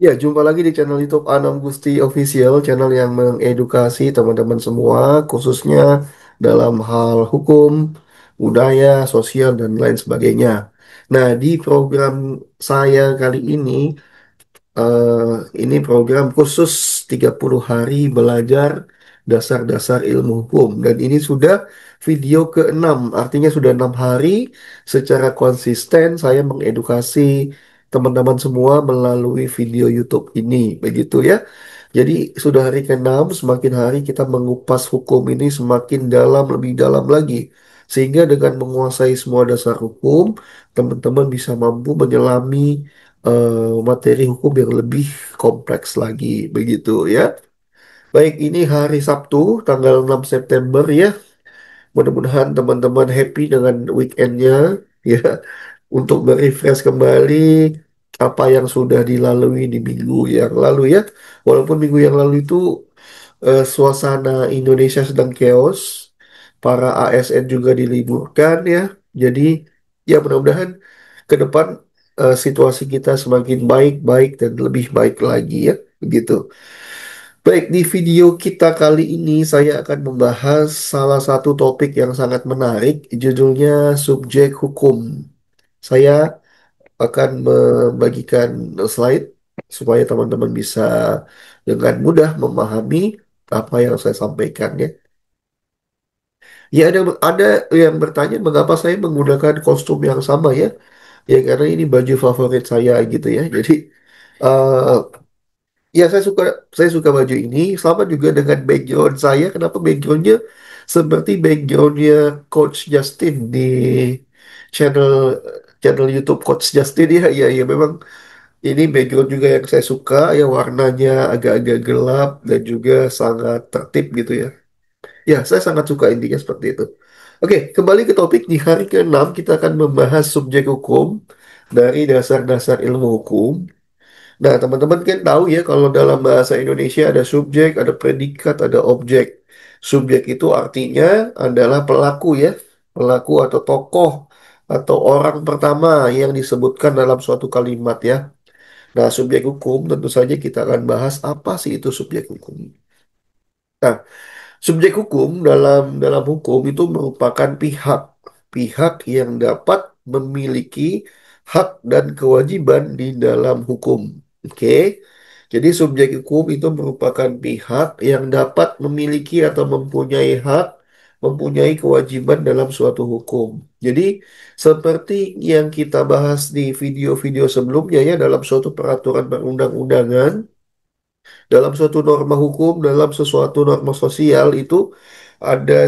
Ya, jumpa lagi di channel YouTube Anam Gusti Official, channel yang mengedukasi teman-teman semua, khususnya dalam hal hukum, budaya, sosial, dan lain sebagainya. Nah, di program saya kali eh, ini program khusus 30 hari belajar dasar-dasar ilmu hukum. Dan ini sudah video ke-6, artinya sudah 6 hari secara konsisten saya mengedukasi teman-teman semua melalui video YouTube ini. Begitu ya. Jadi sudah hari ke-6, semakin hari kita mengupas hukum ini semakin dalam, lebih dalam lagi. Sehingga dengan menguasai semua dasar hukum, teman-teman bisa mampu menyelami materi hukum yang lebih kompleks lagi, begitu ya. Baik, ini hari Sabtu, tanggal 6 September ya. Mudah-mudahan teman-teman happy dengan weekendnya ya, untuk merefresh kembali apa yang sudah dilalui di minggu yang lalu ya. Walaupun minggu yang lalu itu suasana Indonesia sedang chaos, para ASN juga diliburkan ya. Jadi ya mudah-mudahan ke depan situasi kita semakin baik-baik dan lebih baik lagi ya, begitu. Baik, di video kita kali ini saya akan membahas salah satu topik yang sangat menarik, judulnya subjek hukum. Saya akan membagikan slide supaya teman-teman bisa dengan mudah memahami apa yang saya sampaikan ya. Ya ada yang bertanya mengapa saya menggunakan kostum yang sama ya. Ya karena ini baju favorit saya gitu ya. Jadi eh, ya saya suka baju ini sama juga dengan background saya. Kenapa backgroundnya seperti backgroundnya Coach Justin di channel channel YouTube Coach Justin ya. Ya ya memang ini background juga yang saya suka ya, warnanya agak-agak gelap dan juga sangat tertib gitu ya. Ya, saya sangat suka intinya seperti itu. Oke, kembali ke topik. Di hari ke-6 kita akan membahas subjek hukum dari dasar-dasar ilmu hukum. Nah, teman-teman kan tahu ya kalau dalam bahasa Indonesia ada subjek, ada predikat, ada objek. Subjek itu artinya adalah pelaku ya, pelaku atau tokoh atau orang pertama yang disebutkan dalam suatu kalimat ya. Nah, subjek hukum tentu saja kita akan bahas apa sih itu subjek hukum. Nah, subjek hukum dalam hukum itu merupakan pihak yang dapat memiliki hak dan kewajiban di dalam hukum. Oke. Jadi subjek hukum itu merupakan pihak yang dapat memiliki atau mempunyai hak, mempunyai kewajiban dalam suatu hukum. Jadi seperti yang kita bahas di video-video sebelumnya ya, dalam suatu peraturan perundang-undangan, dalam suatu norma hukum, dalam sesuatu norma sosial itu ada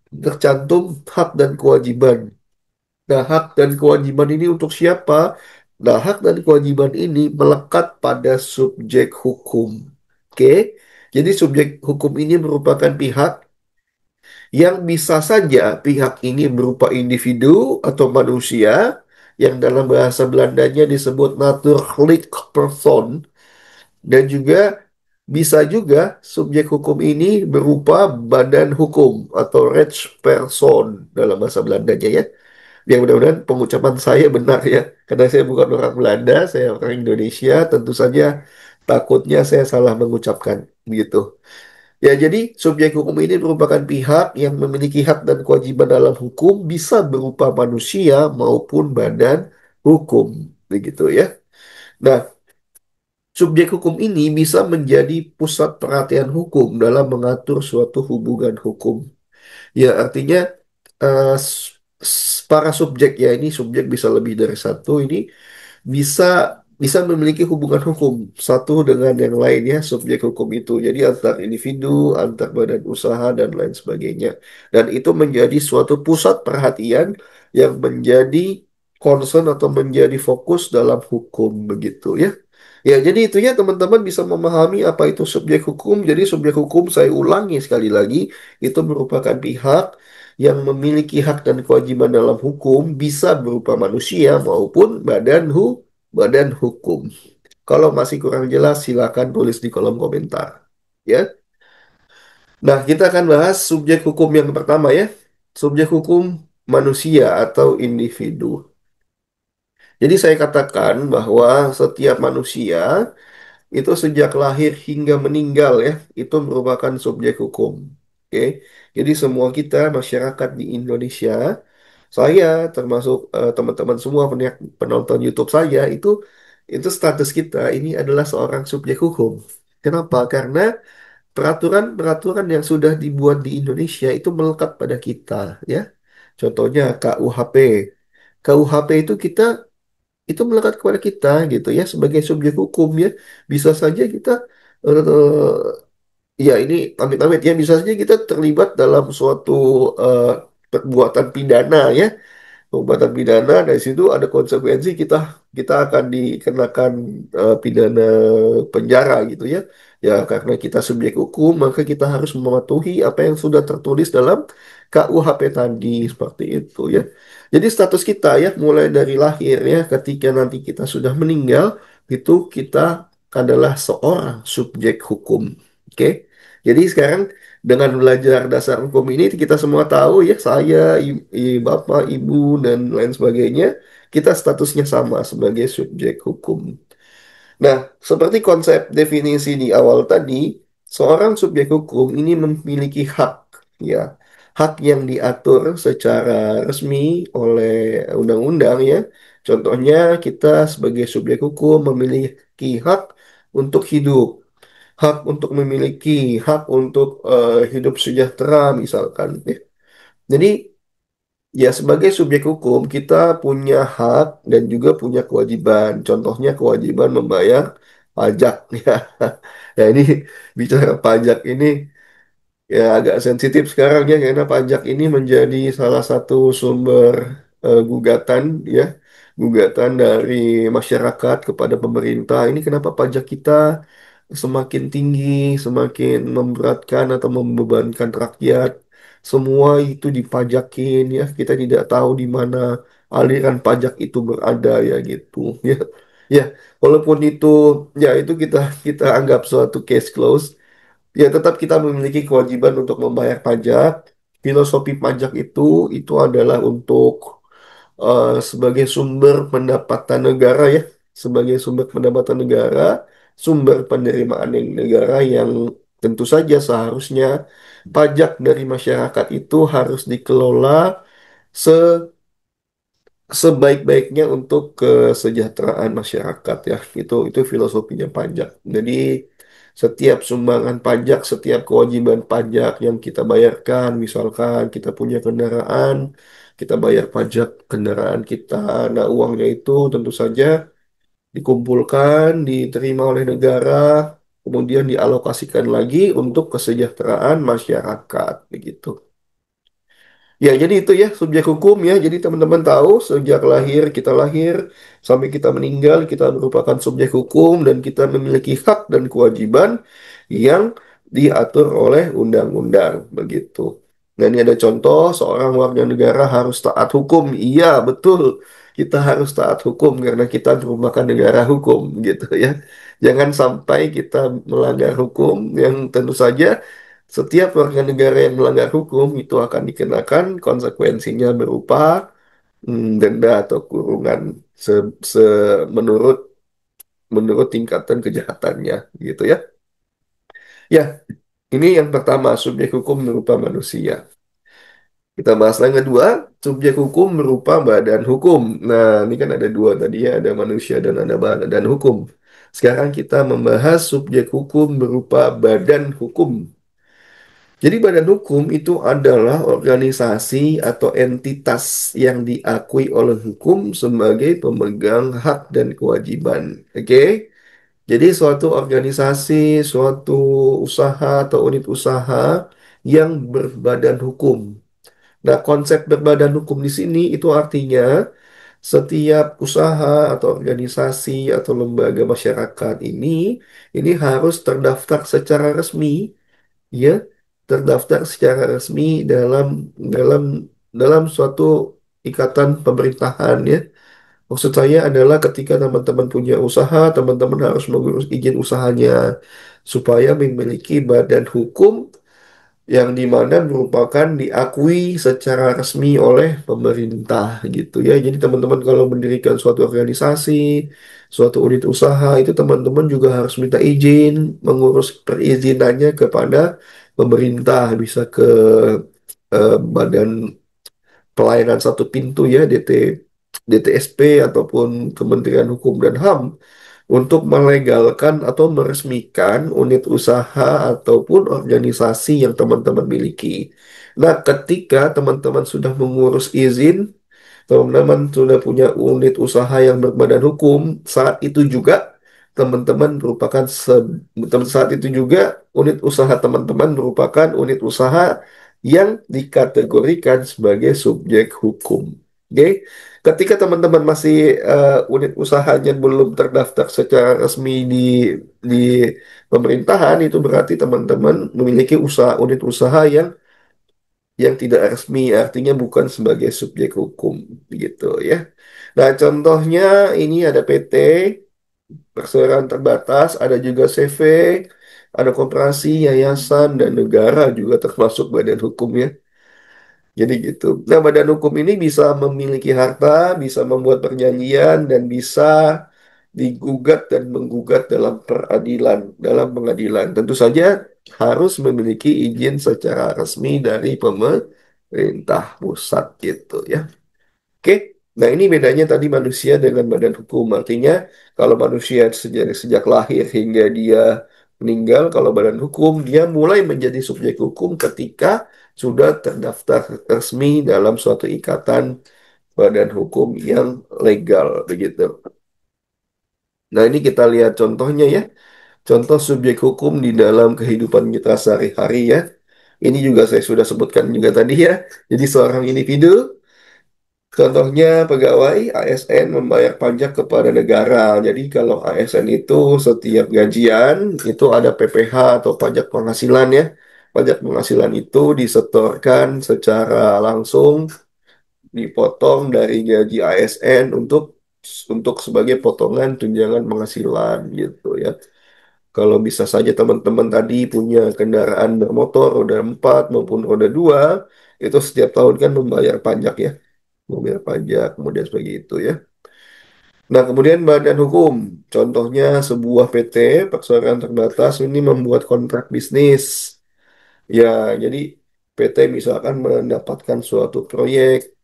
tercantum hak dan kewajiban. Nah, hak dan kewajiban ini untuk siapa? Nah, hak dan kewajiban ini melekat pada subjek hukum. Oke. Jadi subjek hukum ini merupakan pihak yang bisa saja pihak ini berupa individu atau manusia yang dalam bahasa Belandanya disebut natuurlijk persoon, dan juga bisa juga subjek hukum ini berupa badan hukum atau rechtspersoon dalam bahasa Belandanya ya. Ya mudah-mudahan pengucapan saya benar ya. Karena saya bukan orang Belanda, saya orang Indonesia. Tentu saja takutnya saya salah mengucapkan begitu. Ya, jadi subjek hukum ini merupakan pihak yang memiliki hak dan kewajiban dalam hukum bisa berupa manusia maupun badan hukum. Begitu ya. Nah, subjek hukum ini bisa menjadi pusat perhatian hukum dalam mengatur suatu hubungan hukum. Ya, artinya para subjek ya, ini subjek bisa lebih dari satu, ini bisa bisa memiliki hubungan hukum satu dengan yang lainnya subjek hukum itu. Jadi antar individu, antar badan usaha dan lain sebagainya. Dan itu menjadi suatu pusat perhatian yang menjadi concern atau menjadi fokus dalam hukum begitu ya. Ya, jadi itu ya teman-teman bisa memahami apa itu subjek hukum. Jadi subjek hukum saya ulangi sekali lagi, itu merupakan pihak yang memiliki hak dan kewajiban dalam hukum bisa berupa manusia maupun badan hukum. Kalau masih kurang jelas, silakan tulis di kolom komentar. Ya. Nah, kita akan bahas subjek hukum yang pertama ya. Subjek hukum manusia atau individu. Jadi saya katakan bahwa setiap manusia itu sejak lahir hingga meninggal ya, itu merupakan subjek hukum. Oke. Jadi semua kita masyarakat di Indonesia, saya termasuk teman-teman semua penonton YouTube saya itu status kita ini adalah seorang subjek hukum. Kenapa? Karena peraturan-peraturan yang sudah dibuat di Indonesia itu melekat pada kita ya. Contohnya KUHP. KUHP itu melekat kepada kita gitu ya sebagai subjek hukum ya. Bisa saja kita ya ini amit-amit ya bisa saja kita terlibat dalam suatu eh, perbuatan pidana ya, perbuatan pidana dari situ ada konsekuensi kita kita akan dikenakan pidana penjara gitu ya. Ya karena kita subjek hukum maka kita harus mematuhi apa yang sudah tertulis dalam KUHP tadi seperti itu ya. Jadi status kita ya mulai dari lahir ya ketika nanti kita sudah meninggal itu kita adalah seorang subjek hukum. Oke. Jadi sekarang dengan belajar dasar hukum ini kita semua tahu ya saya, bapak, ibu dan lain sebagainya kita statusnya sama sebagai subjek hukum. Nah, seperti konsep definisi di awal tadi, seorang subjek hukum ini memiliki hak ya. Hak yang diatur secara resmi oleh undang-undang ya. Contohnya kita sebagai subjek hukum memiliki hak untuk hidup, hak untuk memiliki, hak untuk hidup sejahtera misalkan ya. Jadi ya sebagai subjek hukum kita punya hak dan juga punya kewajiban. Contohnya kewajiban membayar pajak ya. Ya ini bicara pajak ini ya agak sensitif sekarang ya karena pajak ini menjadi salah satu sumber gugatan ya, gugatan dari masyarakat kepada pemerintah. Ini kenapa pajak kita semakin tinggi, semakin memberatkan atau membebankan rakyat. Semua itu dipajakin ya. Kita tidak tahu di mana aliran pajak itu berada ya gitu ya. Ya, walaupun ya itu kita kita anggap suatu case close. Ya, tetap kita memiliki kewajiban untuk membayar pajak. Filosofi pajak itu adalah untuk sebagai sumber pendapatan negara ya, sebagai sumber pendapatan negara, sumber penerimaan dari negara yang tentu saja seharusnya pajak dari masyarakat itu harus dikelola sebaik-baiknya untuk kesejahteraan masyarakat ya itu filosofinya pajak. Jadi setiap sumbangan pajak, setiap kewajiban pajak yang kita bayarkan, misalkan kita punya kendaraan, kita bayar pajak kendaraan kita. Nah, uangnya itu tentu saja dikumpulkan, diterima oleh negara, kemudian dialokasikan lagi untuk kesejahteraan masyarakat begitu. Ya, jadi itu ya subjek hukum ya. Jadi teman-teman tahu sejak kita lahir sampai kita meninggal kita merupakan subjek hukum dan kita memiliki hak dan kewajiban yang diatur oleh undang-undang begitu. Nah, ini ada contoh seorang warga negara harus taat hukum. Iya, betul. Kita harus taat hukum karena kita merupakan negara hukum gitu ya. Jangan sampai kita melanggar hukum yang tentu saja setiap warga negara yang melanggar hukum itu akan dikenakan konsekuensinya berupa denda atau kurungan se, menurut menurut tingkatan kejahatannya gitu ya. Ya, ini yang pertama subjek hukum berupa manusia. Kita bahas yang kedua, subjek hukum berupa badan hukum. Nah, ini kan ada dua tadi ya, ada manusia dan ada badan hukum. Sekarang kita membahas subjek hukum berupa badan hukum. Jadi badan hukum itu adalah organisasi atau entitas yang diakui oleh hukum sebagai pemegang hak dan kewajiban. Oke? Jadi suatu organisasi, suatu usaha atau unit usaha yang berbadan hukum. Nah, konsep berbadan hukum di sini itu artinya setiap usaha atau organisasi atau lembaga masyarakat ini harus terdaftar secara resmi ya terdaftar secara resmi dalam dalam dalam suatu ikatan pemerintahan ya. Maksud saya adalah ketika teman-teman punya usaha, teman-teman harus mengurus izin usahanya supaya memiliki badan hukum yang dimana merupakan diakui secara resmi oleh pemerintah gitu ya. Jadi teman-teman kalau mendirikan suatu organisasi, suatu unit usaha itu teman-teman juga harus minta izin, mengurus perizinannya kepada pemerintah, bisa ke Badan Pelayanan Satu Pintu ya, DTSP ataupun Kementerian Hukum dan HAM untuk melegalkan atau meresmikan unit usaha ataupun organisasi yang teman-teman miliki. Nah, ketika teman-teman sudah mengurus izin, teman-teman sudah punya unit usaha yang berbadan hukum, saat itu juga teman-teman merupakan saat itu juga unit usaha teman-teman merupakan unit usaha yang dikategorikan sebagai subjek hukum. Oke, ketika teman-teman masih unit usahanya belum terdaftar secara resmi di pemerintahan, itu berarti teman-teman memiliki unit usaha yang tidak resmi, artinya bukan sebagai subjek hukum, gitu ya. Nah, contohnya ini ada PT, perseroan terbatas, ada juga CV, ada koperasi, yayasan, dan negara juga termasuk badan hukum ya. Jadi gitu. Nah, badan hukum ini bisa memiliki harta, bisa membuat perjanjian, dan bisa digugat dan menggugat dalam peradilan, dalam pengadilan. Tentu saja harus memiliki izin secara resmi dari pemerintah pusat gitu ya. Oke. Nah, ini bedanya tadi manusia dengan badan hukum. Artinya, kalau manusia sejak lahir hingga dia meninggal, kalau badan hukum, dia mulai menjadi subjek hukum ketika sudah terdaftar resmi dalam suatu ikatan badan hukum yang legal, begitu. Nah, ini kita lihat contohnya ya. Contoh subjek hukum di dalam kehidupan kita sehari-hari ya. Ini juga saya sudah sebutkan juga tadi ya. Jadi seorang individu, contohnya pegawai ASN membayar pajak kepada negara. Jadi kalau ASN itu setiap gajian itu ada PPh atau pajak penghasilan ya. Pajak penghasilan itu disetorkan secara langsung, dipotong dari gaji ASN untuk sebagai potongan tunjangan penghasilan gitu ya. Kalau bisa saja teman-teman tadi punya kendaraan bermotor roda 4 maupun roda 2, itu setiap tahun kan membayar pajak ya. Membayar pajak, kemudian sebagai itu ya. Nah, kemudian badan hukum. Contohnya sebuah PT, perseroan terbatas, ini membuat kontrak bisnis. Ya, jadi PT misalkan mendapatkan suatu proyek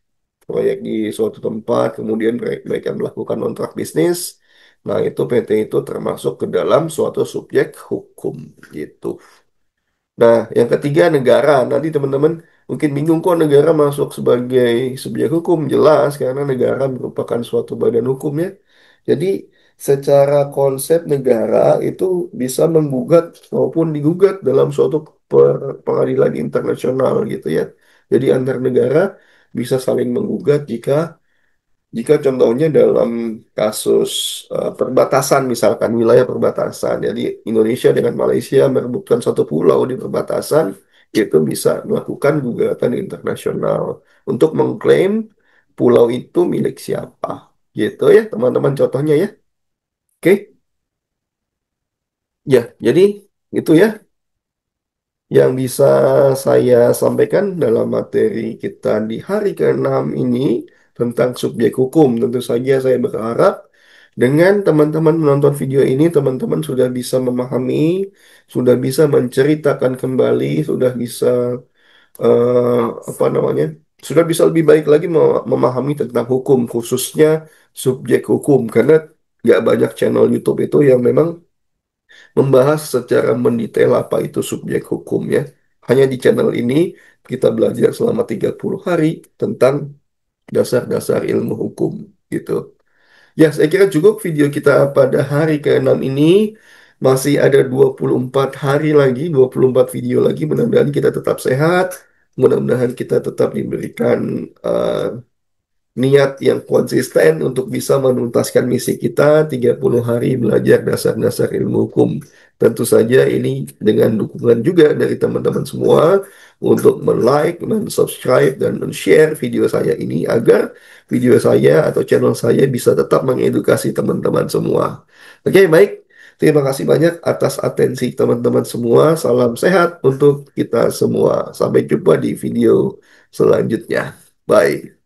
di suatu tempat, kemudian mereka melakukan kontrak bisnis. Nah, itu PT itu termasuk ke dalam suatu subjek hukum gitu. Nah, yang ketiga negara. Nanti teman-teman mungkin bingung kok negara masuk sebagai subjek hukum. Jelas karena negara merupakan suatu badan hukum ya. Jadi secara konsep negara itu bisa menggugat maupun digugat dalam suatu pengadilan internasional gitu ya. Jadi antar negara bisa saling menggugat jika contohnya dalam kasus perbatasan, misalkan wilayah perbatasan, jadi Indonesia dengan Malaysia merebutkan satu pulau di perbatasan, itu bisa melakukan gugatan internasional untuk mengklaim pulau itu milik siapa. Gitu ya, teman-teman contohnya ya. Oke, ya, jadi itu ya yang bisa saya sampaikan dalam materi kita di hari ke-6 ini tentang subjek hukum. Tentu saja saya berharap dengan teman-teman menonton video ini, teman-teman sudah bisa memahami, sudah bisa menceritakan kembali, sudah bisa eh, apa namanya, sudah bisa lebih baik lagi memahami tentang hukum, khususnya subjek hukum, karena nggak banyak channel YouTube itu yang memang membahas secara mendetail apa itu subjek hukum ya. Hanya di channel ini kita belajar selama 30 hari tentang dasar-dasar ilmu hukum gitu. Ya, saya kira cukup video kita pada hari ke-6 ini. Masih ada 24 hari lagi, 24 video lagi. Mudah-mudahan kita tetap sehat. Mudah-mudahan kita tetap diberikan niat yang konsisten untuk bisa menuntaskan misi kita 30 hari belajar dasar-dasar ilmu hukum. Tentu saja ini dengan dukungan juga dari teman-teman semua untuk men-like, men-subscribe, dan men-share video saya ini agar video saya atau channel saya bisa tetap mengedukasi teman-teman semua. Oke, baik. Terima kasih banyak atas atensi teman-teman semua. Salam sehat untuk kita semua. Sampai jumpa di video selanjutnya. Bye.